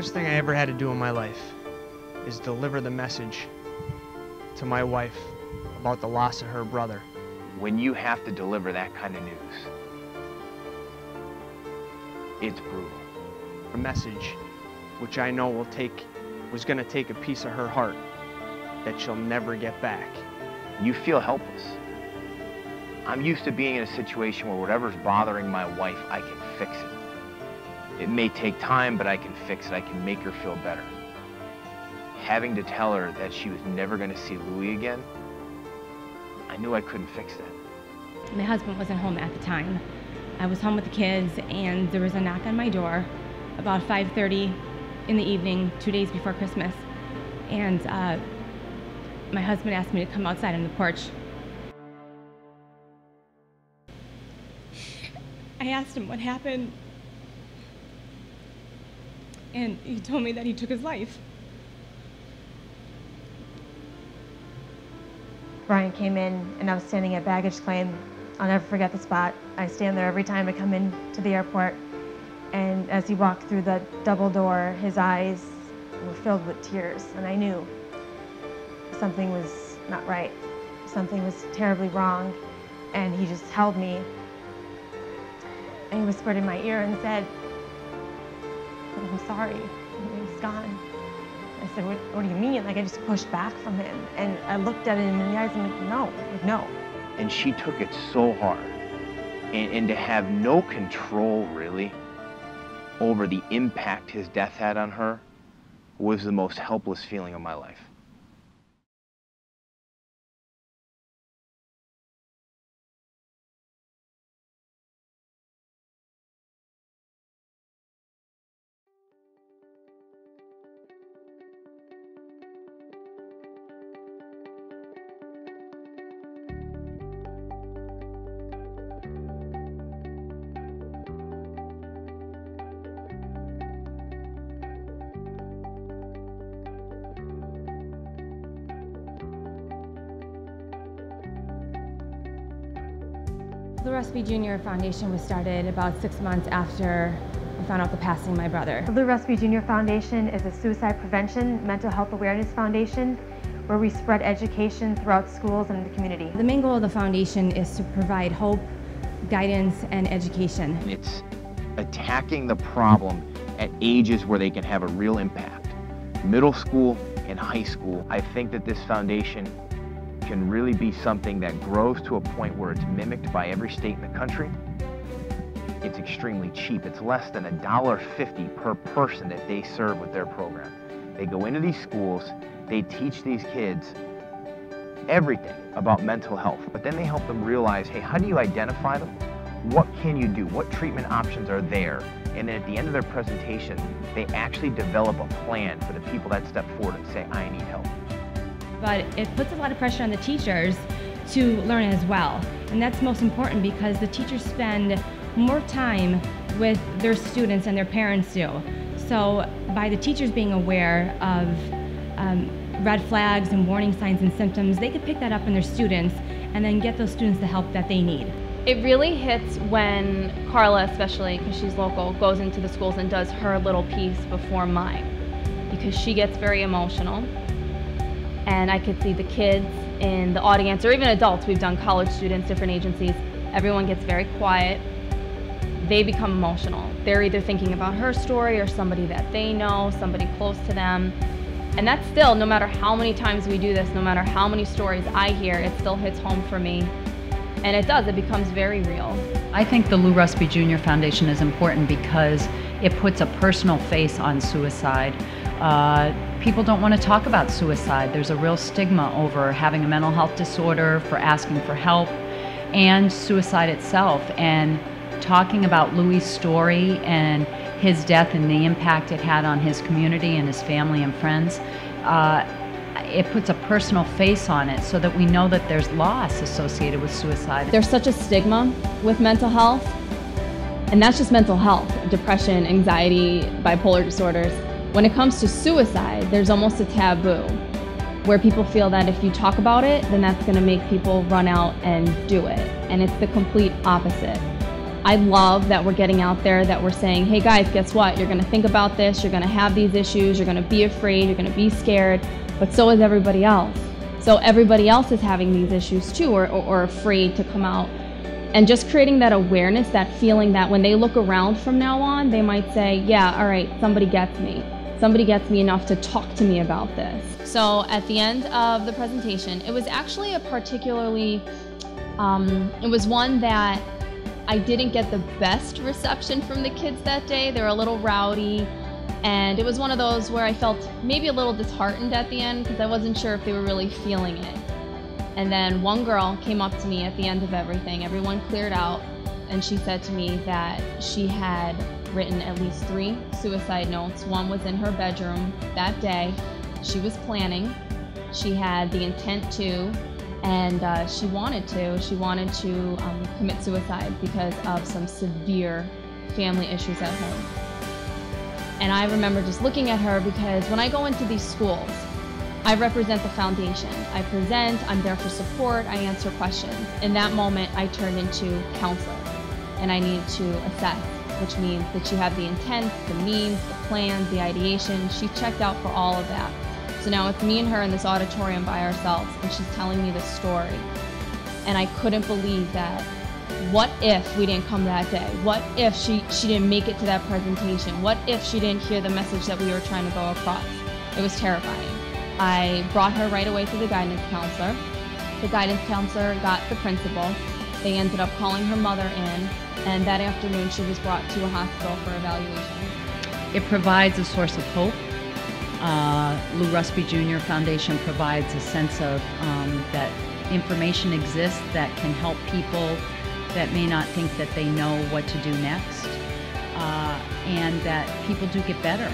hardest thing I ever had to do in my life is deliver the message to my wife about the loss of her brother. When you have to deliver that kind of news, it's brutal. A message which I know was going to take a piece of her heart that she'll never get back. You feel helpless. I'm used to being in a situation where whatever's bothering my wife, I can fix it. It may take time, but I can fix it. I can make her feel better. Having to tell her that she was never going to see Louie again, I knew I couldn't fix that. My husband wasn't home at the time. I was home with the kids, and there was a knock on my door about 5:30 in the evening, 2 days before Christmas. And my husband asked me to come outside on the porch. I asked him what happened, and he told me that he took his life. Brian came in, and I was standing at baggage claim. I'll never forget the spot. I stand there every time I come in to the airport, and as he walked through the double door, his eyes were filled with tears, and I knew something was not right. Something was terribly wrong, and he just held me, and he whispered in my ear and said, "I'm sorry, he's gone." I said, what do you mean? Like, I just pushed back from him, and I looked at him in the eyes and went, no. And she took it so hard. And to have no control, really, over the impact his death had on her was the most helpless feeling of my life. Lou Ruspi Jr. Foundation was started about 6 months after I found out the passing of my brother. The Lou Ruspi Jr. Foundation is a suicide prevention, mental health awareness foundation where we spread education throughout schools and the community. The main goal of the foundation is to provide hope, guidance, and education. It's attacking the problem at ages where they can have a real impact. Middle school and high school. I think that this foundation can really be something that grows to a point where it's mimicked by every state in the country. It's extremely cheap. It's less than $1.50 per person that they serve with their program. They go into these schools, they teach these kids everything about mental health, but then they help them realize, hey, how do you identify them? What can you do? What treatment options are there? And then at the end of their presentation, they actually develop a plan for the people that step forward and say, I need help. But it puts a lot of pressure on the teachers to learn as well. And that's most important because the teachers spend more time with their students than their parents do. So by the teachers being aware of red flags and warning signs and symptoms, they could pick that up in their students and then get those students the help that they need. It really hits when Karla, especially because she's local, goes into the schools and does her little piece before mine, because she gets very emotional. And I could see the kids in the audience, or even adults. We've done college students, different agencies. Everyone gets very quiet. They become emotional. They're either thinking about her story or somebody that they know, somebody close to them. And that's still, no matter how many times we do this, no matter how many stories I hear, it still hits home for me. And it does, it becomes very real. I think the Lou Ruspi Jr. Foundation is important because it puts a personal face on suicide. People don't want to talk about suicide. There's a real stigma over having a mental health disorder, for asking for help, and suicide itself. And talking about Louie's story and his death and the impact it had on his community and his family and friends, it puts a personal face on it so that we know that there's loss associated with suicide. There's such a stigma with mental health, and that's just mental health, depression, anxiety, bipolar disorders. When it comes to suicide, there's almost a taboo where people feel that if you talk about it, then that's going to make people run out and do it. And it's the complete opposite. I love that we're getting out there, that we're saying, hey guys, guess what? You're gonna think about this, you're gonna have these issues, you're gonna be afraid, you're gonna be scared, but so is everybody else. So everybody else is having these issues too, or afraid to come out. And just creating that awareness, that feeling that when they look around from now on, they might say, yeah, all right, somebody gets me. Somebody gets me enough to talk to me about this. So at the end of the presentation, it was actually a particularly, it was one that I didn't get the best reception from the kids that day. They were a little rowdy, and it was one of those where I felt maybe a little disheartened at the end because I wasn't sure if they were really feeling it. And then one girl came up to me at the end of everything. Everyone cleared out, and she said to me that she had written at least 3 suicide notes. One was in her bedroom that day. She was planning. She had the intent to, and she wanted to. She wanted to commit suicide because of some severe family issues at home. And I remember just looking at her, because when I go into these schools, I represent the foundation. I present, I'm there for support, I answer questions. In that moment, I turned into counselor, and I needed to assess, which means that she had the intent, the means, the plans, the ideation. She checked out for all of that. So now it's me and her in this auditorium by ourselves, and she's telling me this story. And I couldn't believe that. What if we didn't come that day? What if she didn't make it to that presentation? What if she didn't hear the message that we were trying to go across? It was terrifying. I brought her right away to the guidance counselor. The guidance counselor got the principal. They ended up calling her mother in, and that afternoon she was brought to a hospital for evaluation. It provides a source of hope. Lou Ruspi Jr. Foundation provides a sense of that information exists that can help people that may not think that they know what to do next, and that people do get better.